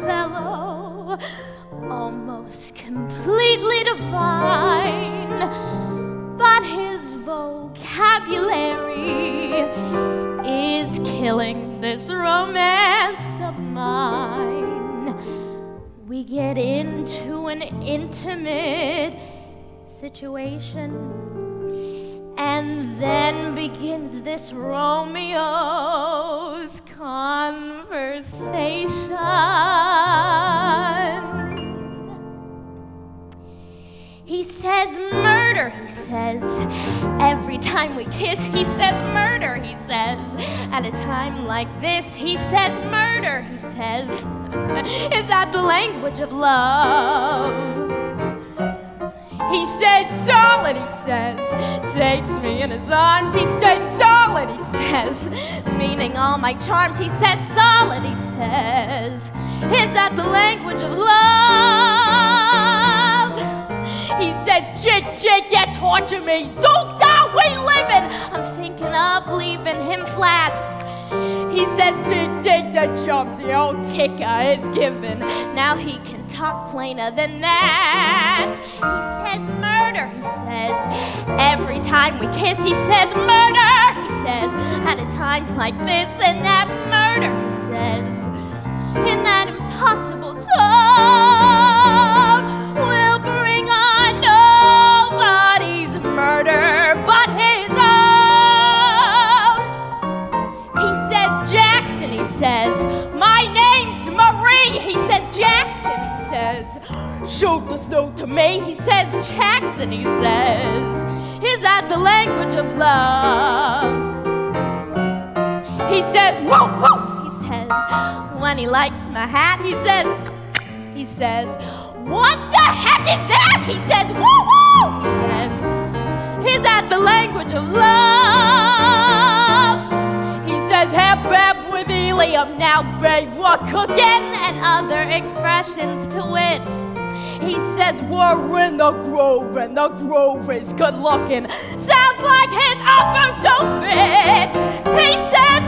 fellow, almost completely divine, but his vocabulary is killing this romance of mine. We get into an intimate situation, and then begins this Romeo's conversation. He says murder, he says. Every time we kiss, he says murder, he says. At a time like this, he says murder, he says. Is that the language of love? He says solid, he says. Takes me in his arms, he says solid, he says. Meaning all my charms, he says solid, he says. Is that the language of love? He said, shit, yeah, torture me, so down we living. I'm thinking of leaving him flat. He says, dig the jumps, the old ticker is given. Now he can talk plainer than that. He says murder, he says. Every time we kiss, he says murder, he says. At a time like this, and that murder, he says. In that impossible tone, we'll bring on nobody's murder but his own. He says Jackson, he says. My name's Marie, he says Jackson, he says. Shoot the snow to me, he says Jackson, he says. Is that the language of love? He says, woof, woof, he says. When he likes my hat, he says, what the heck is that? He says, woo, woo, he says. Is that the language of love? He says, hep, hep with helium, now babe, we're cooking, and other expressions to which he says, we're in the grove, and the grove is good looking. Sounds like his uppers don't fit. He says,